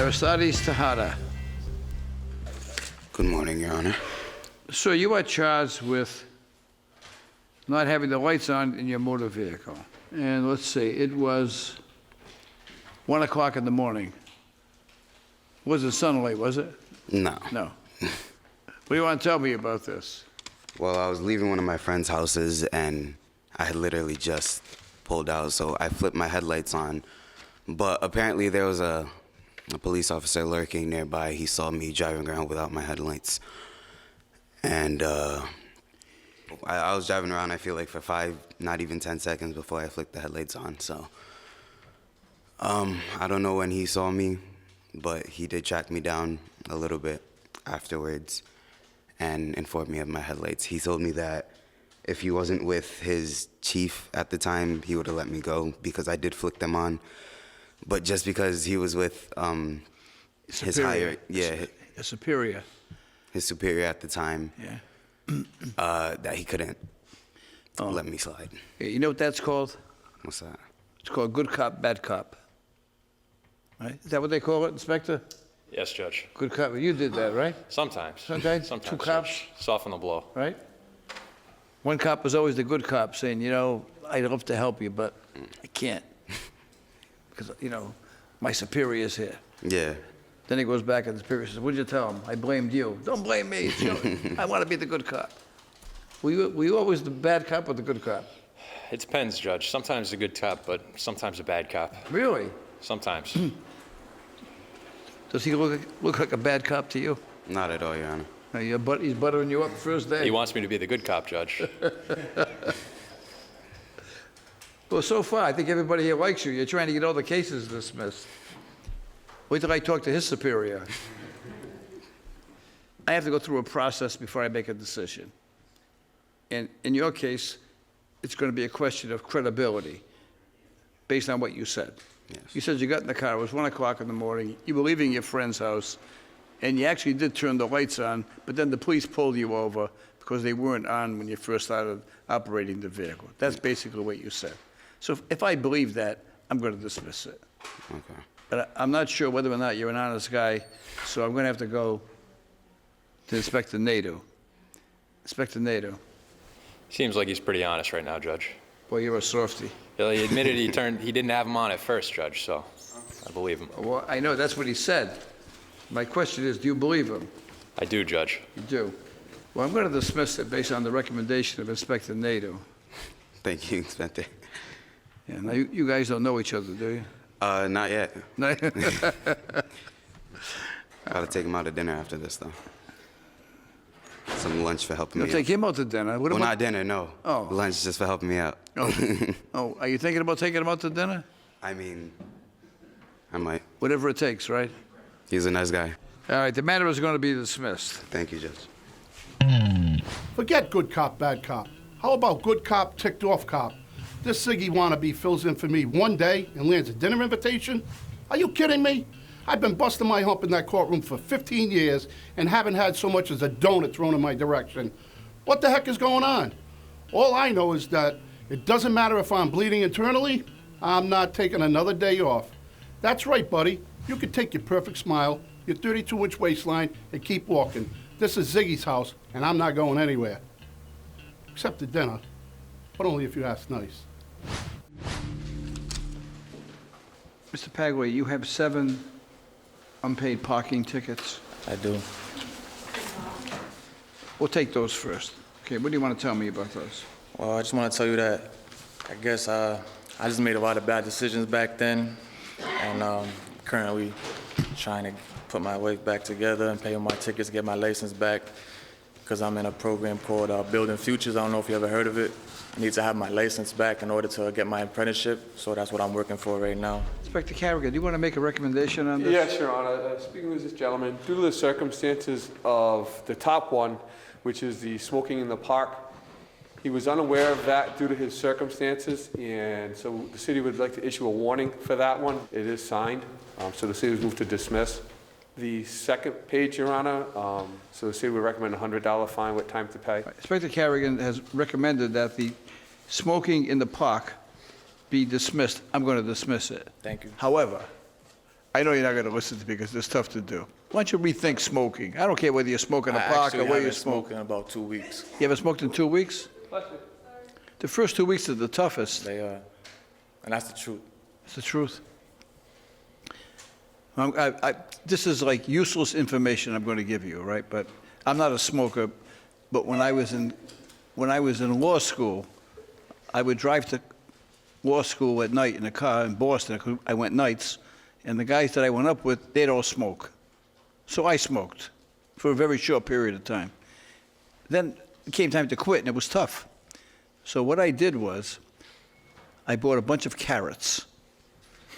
Aristides Tejada. Good morning, Your Honor. Sir, you are charged with not having the lights on in your motor vehicle. And let's see, it was 1 o'clock in the morning. Wasn't sunlight, was it? No. No. What do you want to tell me about this? Well, I was leaving one of my friend's houses, and I had literally just pulled out, so I flipped my headlights on. But apparently there was a police officer lurking nearby. He saw me driving around without my headlights. And I was driving around, I feel like, for 5, not even 10 seconds before I flicked the headlights on. So I don't know when he saw me, but he did track me down a little bit afterwards and informed me of my headlights. He told me that if he wasn't with his chief at the time, he would have let me go because I did flick them on. But just because he was with his higher, A superior. his superior at the time, Yeah. that he couldn't let me slide. You know what that's called? What's that? It's called good cop, bad cop. Right? Is that what they call it, Inspector? Yes, Judge. Good cop. You did that, right? Sometimes. Sometimes? Sometimes, Two cops? Judge. Soften the blow. Right? One cop was always the good cop saying, you know, I'd love to help you, but I can't. Because, you know, my superior's here. Yeah. Then he goes back and the superior says, what'd you tell him? I blamed you. Don't blame me. It's you. I want to be the good cop. Were you always the bad cop or the good cop? It depends, Judge. Sometimes a good cop, but sometimes a bad cop. Really? Sometimes. Does he look like a bad cop to you? Not at all, Your Honor. No, he's buttering you up the first day. He wants me to be the good cop, Judge. Well, so far, I think everybody here likes you. You're trying to get all the cases dismissed. Wait till I talk to his superior. I have to go through a process before I make a decision. And in your case, it's going to be a question of credibility based on what you said. Yes. You said you got in the car, it was 1 o'clock in the morning, you were leaving your friend's house, and you actually did turn the lights on, but then the police pulled you over because they weren't on when you first started operating the vehicle. That's basically what you said. So if I believe that, I'm going to dismiss it. Okay. But I'm not sure whether or not you're an honest guy, so I'm going to have to go to Inspector Nadeau. Inspector Nadeau. Seems like he's pretty honest right now, Judge. Boy, you're a softie. He admitted he didn't have him on at first, Judge, so I believe him. Well, I know, that's what he said. My question is, do you believe him? I do, Judge. You do. Well, I'm going to dismiss it based on the recommendation of Inspector Nadeau. Thank you, Inspector. Yeah, now, you guys don't know each other, do you? Not yet. No? Gotta take him out to dinner after this, though. Some lunch for helping You'll me take out. him out to dinner. What Well, about- not dinner, no. Oh. Lunch just for helping me out. Oh, are you thinking about taking him out to dinner? I mean, I might. Whatever it takes, right? He's a nice guy. All right, the matter is going to be dismissed. Thank you, Judge. Forget good cop, bad cop. How about good cop, ticked off cop? This Ziggy wannabe fills in for me one day and lands a dinner invitation? Are you kidding me? I've been busting my hump in that courtroom for 15 years and haven't had so much as a donut thrown in my direction. What the heck is going on? All I know is that it doesn't matter if I'm bleeding internally, I'm not taking another day off. That's right, buddy. You can take your perfect smile, your 32-inch waistline, and keep walking. This is Ziggy's house, and I'm not going anywhere. Except to dinner, but only if you ask nice. Mr. Paglia, you have 7 unpaid parking tickets. I do. We'll take those first. Okay, what do you want to tell me about those? Well, I just want to tell you that I guess I just made a lot of bad decisions back then, and currently trying to put my life back together and pay all my tickets, get my license back, because I'm in a program called Building Futures. I don't know if you ever heard of it. I need to have my license back in order to get my apprenticeship, so that's what I'm working for right now. Inspector Carrigan, do you want to make a recommendation on this? Yes, Your Honor. Speaking with this gentleman, due to the circumstances of the top one, which is the smoking in the park, he was unaware of that due to his circumstances, and so the city would like to issue a warning for that one. It is signed, so the city was moved to dismiss. The second page, Your Honor, so the city would recommend a $100 fine with time to pay. Inspector Carrigan has recommended that the smoking in the park be dismissed. I'm going to dismiss it. Thank you. However, I know you're not going to listen to me because it's tough to do. Why don't you rethink smoking? I don't care whether you smoke in a I park or actually where you haven't smoke. smoked in about 2 weeks. You haven't smoked in 2 weeks? The first 2 weeks are the toughest. They are, and that's the truth. It's the truth. This is like useless information I'm going to give you, right? But I'm not a smoker. But when I was in law school, I would drive to law school at night in a car in Boston. I went nights, and the guys that I went up with, they'd all smoke. So I smoked for a very short period of time. Then it came time to quit, and it was tough. So what I did was, I bought a bunch of carrots.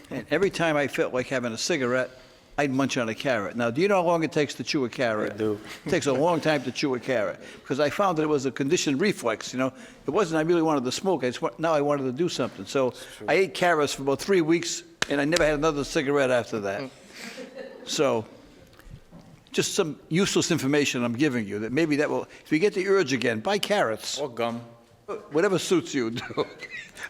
And every time I felt like having a cigarette, I'd munch on a carrot. Now, do you know how long it takes to chew a carrot? I do. It takes a long time to chew a carrot, because I found that it was a conditioned reflex, you know? It wasn't I really wanted to smoke, now I wanted to do something. So I ate carrots for about 3 weeks, and I never had another cigarette after that. So, just some useless information I'm giving you, that maybe that will, if you get the urge again, buy carrots. Or gum. Whatever suits you, do.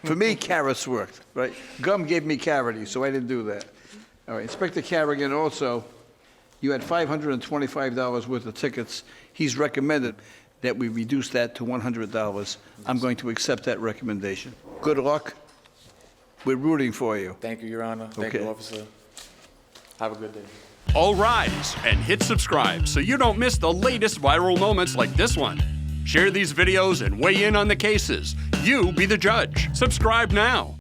For me, carrots worked, right? Gum gave me cavities, so I didn't do that. All right, Inspector Carrigan, also, you had $525 worth of tickets. He's recommended that we reduce that to $100. I'm going to accept that recommendation. Good luck. We're rooting for you. Thank you, Your Honor. Thank Okay. you, officer. Have a good day. All rise and hit subscribe so you don't miss the latest viral moments like this one. Share these videos and weigh in on the cases. You be the judge. Subscribe now.